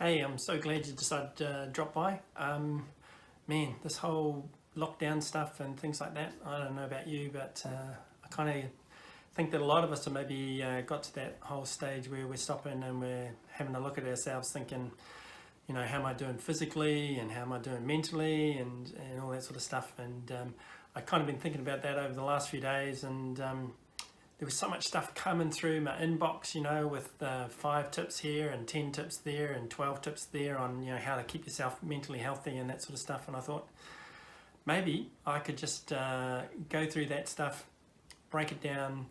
Hey, I'm so glad you decided to drop by. Man, this whole lockdown stuff and things like that, I don't know about you, but I kind of think that a lot of us have maybe got to that whole stage where we're stopping and we're having a look at ourselves thinking, how am I doing physically and how am I doing mentally and all that sort of stuff. And I kind of been thinking about that over the last few days, and there was so much stuff coming through my inbox, with 5 tips here and 10 tips there and 12 tips there on, how to keep yourself mentally healthy and that sort of stuff. And I thought maybe I could just go through that stuff, break it down,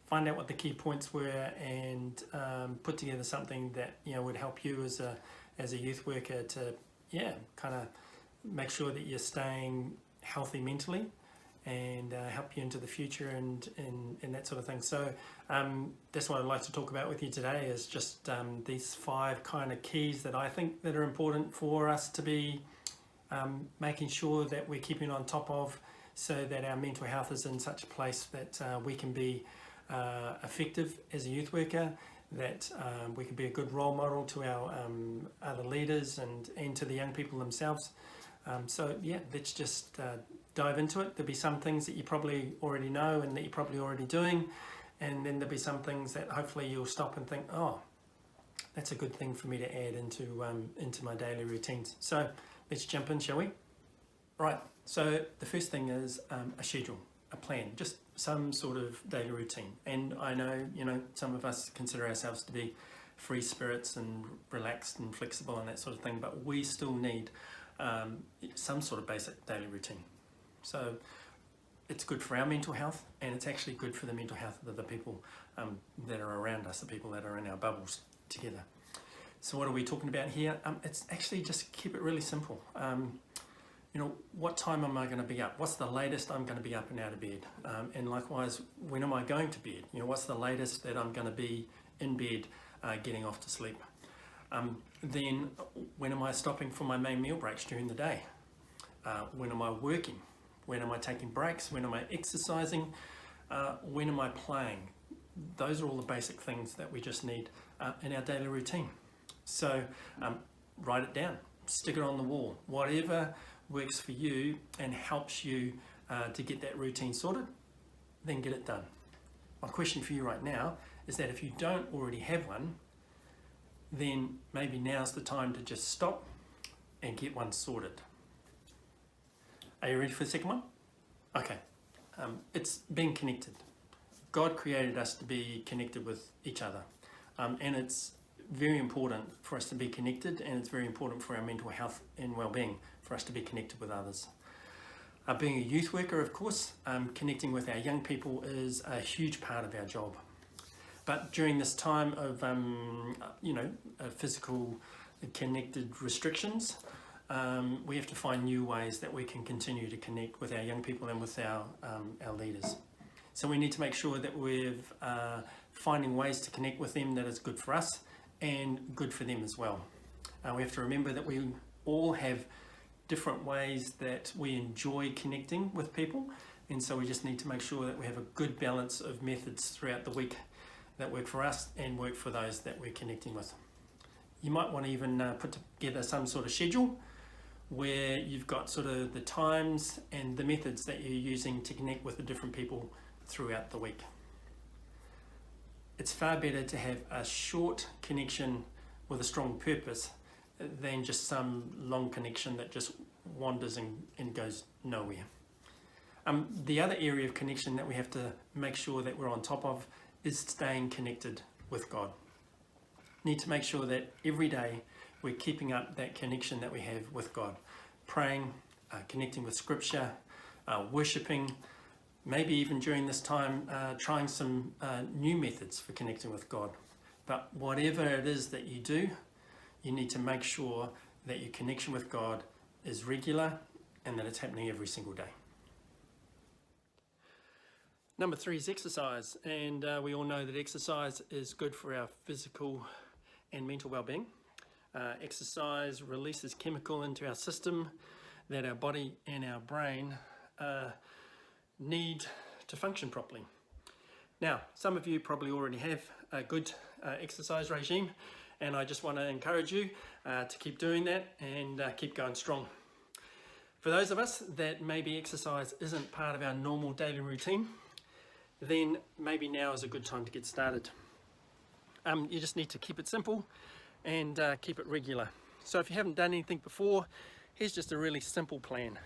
find out what the key points were, and put together something that, would help you as a youth worker to, kind of make sure that you're staying healthy mentally and help you into the future and that sort of thing. So that's what I'd like to talk about with you today, is just these 5 kind of keys that I think that are important for us to be making sure that we're keeping on top of, so that our mental health is in such a place that we can be effective as a youth worker, that we can be a good role model to our other leaders and to the young people themselves. Let's just dive into it. There'll be some things that you probably already know and that you're probably already doing, and then there'll be some things that hopefully you'll stop and think, oh, that's a good thing for me to add into my daily routines. So let's jump in, shall we? Right, so the first thing is a schedule, a plan, just some sort of daily routine. And I know, some of us consider ourselves to be free spirits and relaxed and flexible and that sort of thing, but we still need some sort of basic daily routine. So it's good for our mental health, and it's actually good for the mental health of the people that are around us, the people that are in our bubbles together. So what are we talking about here? It's actually just keep it really simple. What time am I going to be up? What's the latest I'm going to be up and out of bed? And likewise, when am I going to bed? What's the latest that I'm going to be in bed getting off to sleep? Then when am I stopping for my main meal breaks during the day? When am I working? When am I taking breaks? When am I exercising? When am I playing? Those are all the basic things that we just need in our daily routine. So write it down, stick it on the wall, whatever works for you and helps you to get that routine sorted, then get it done. My question for you right now is that if you don't already have one, then maybe now's the time to just stop and get one sorted. Are you ready for the second one? Okay, it's being connected. God created us to be connected with each other, and it's very important for us to be connected, and it's very important for our mental health and well-being for us to be connected with others. Being a youth worker, of course, connecting with our young people is a huge part of our job. But during this time of, physical connected restrictions, we have to find new ways that we can continue to connect with our young people and with our leaders. So we need to make sure that we're finding ways to connect with them that is good for us and good for them as well. We have to remember that we all have different ways that we enjoy connecting with people, and so we just need to make sure that we have a good balance of methods throughout the week that work for us and work for those that we're connecting with. You might want to even put together some sort of schedule where you've got sort of the times and the methods that you're using to connect with the different people throughout the week. It's far better to have a short connection with a strong purpose than just some long connection that just wanders and goes nowhere. The other area of connection that we have to make sure that we're on top of is staying connected with God. Need to make sure that every day we're keeping up that connection that we have with God. Praying, connecting with Scripture, worshipping, maybe even during this time trying some new methods for connecting with God. But whatever it is that you do, you need to make sure that your connection with God is regular and that it's happening every single day. Number 3 is exercise, and we all know that exercise is good for our physical and mental well-being. Exercise releases chemical into our system that our body and our brain need to function properly. Now, some of you probably already have a good exercise regime, and I just want to encourage you to keep doing that and keep going strong. For those of us that maybe exercise isn't part of our normal daily routine, then maybe now is a good time to get started. You just need to keep it simple and keep it regular. So if you haven't done anything before, here's just a really simple plan.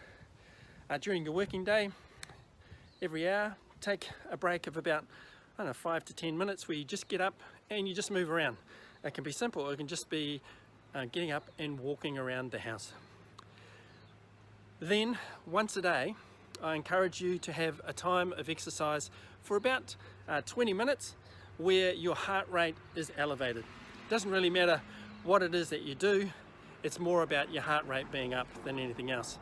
During your working day, every hour, take a break of about 5 to 10 minutes where you just get up and you just move around. It can be simple, it can just be getting up and walking around the house. Then once a day, I encourage you to have a time of exercise for about 20 minutes where your heart rate is elevated. It doesn't really matter what it is that you do, it's more about your heart rate being up than anything else.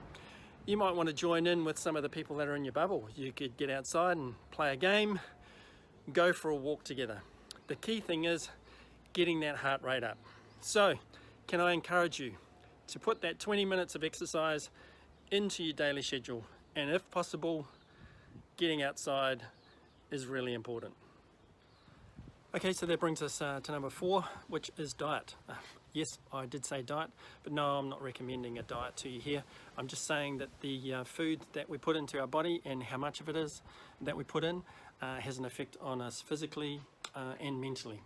You might want to join in with some of the people that are in your bubble. You could get outside and play a game, go for a walk together. The key thing is getting that heart rate up. So, can I encourage you to put that 20 minutes of exercise into your daily schedule, and if possible, getting outside is really important. Okay, so that brings us to number 4, which is diet. Yes, I did say diet, but no, I'm not recommending a diet to you here. I'm just saying that the food that we put into our body and how much of it is that we put in has an effect on us physically and mentally.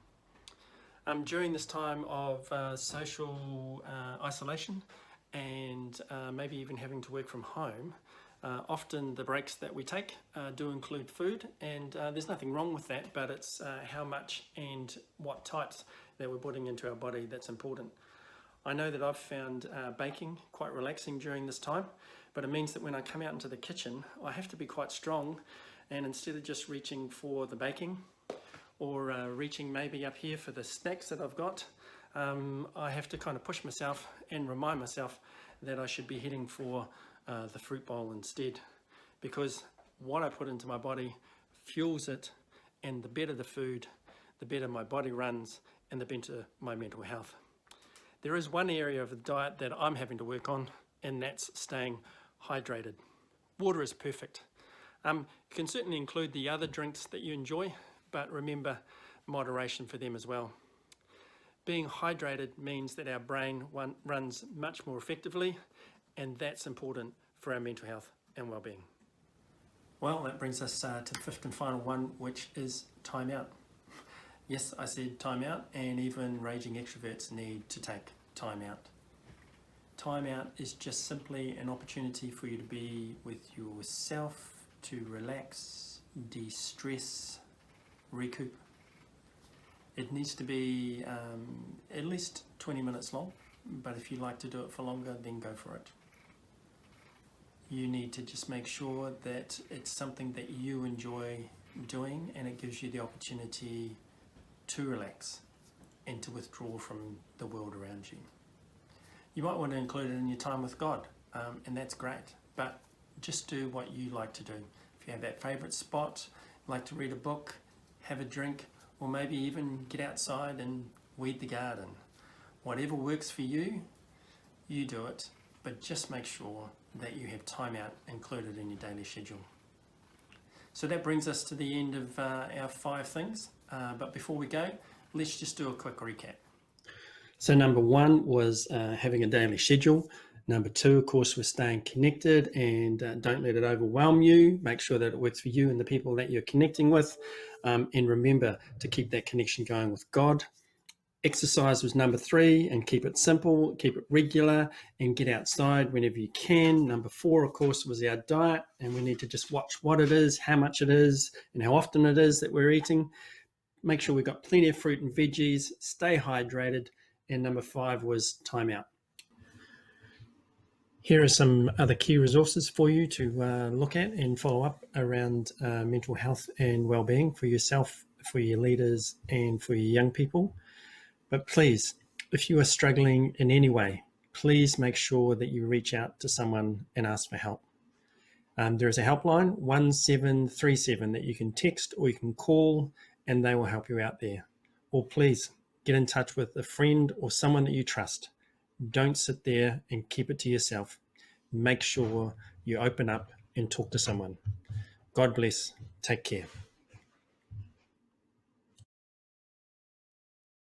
During this time of social isolation and maybe even having to work from home, often the breaks that we take do include food, and there's nothing wrong with that, but it's how much and what types that we're putting into our body that's important. I know that I've found baking quite relaxing during this time, but it means that when I come out into the kitchen, I have to be quite strong, and instead of just reaching for the baking or reaching maybe up here for the snacks that I've got, I have to kind of push myself and remind myself that I should be heading for the fruit bowl instead, because what I put into my body fuels it, and the better the food, the better my body runs and the better my mental health. There is one area of the diet that I'm having to work on, and that's staying hydrated. Water is perfect. You can certainly include the other drinks that you enjoy, but remember moderation for them as well. Being hydrated means that our brain runs much more effectively, and that's important for our mental health and well-being. Well, that brings us to the 5th and final one, which is time out. Yes, I said time out, and even raging extroverts need to take time out. Time out is just simply an opportunity for you to be with yourself, to relax, de-stress, recoup. It needs to be at least 20 minutes long, but if you like to do it for longer, then go for it. You need to just make sure that it's something that you enjoy doing, and it gives you the opportunity to relax and to withdraw from the world around you. You might want to include it in your time with God, and that's great, but just do what you like to do. If you have that favourite spot, like to read a book, have a drink, or maybe even get outside and weed the garden. Whatever works for you, you do it, but just make sure that you have time out included in your daily schedule. So that brings us to the end of our 5 things, but before we go, let's just do a quick recap. So number 1 was having a daily schedule. Number 2, of course, was staying connected, and don't let it overwhelm you. Make sure that it works for you and the people that you're connecting with, and remember to keep that connection going with God. Exercise was number 3, and keep it simple, keep it regular, and get outside whenever you can. Number 4, of course, was our diet, and we need to just watch what it is, how much it is, and how often it is that we're eating. Make sure we've got plenty of fruit and veggies, stay hydrated, and number 5 was time out. Here are some other key resources for you to look at and follow up around mental health and well-being for yourself, for your leaders, and for your young people. But please, if you are struggling in any way, please make sure that you reach out to someone and ask for help. There is a helpline, 1737, that you can text or you can call, and they will help you out there. Or please get in touch with a friend or someone that you trust. Don't sit there and keep it to yourself. Make sure you open up and talk to someone. God bless. Take care.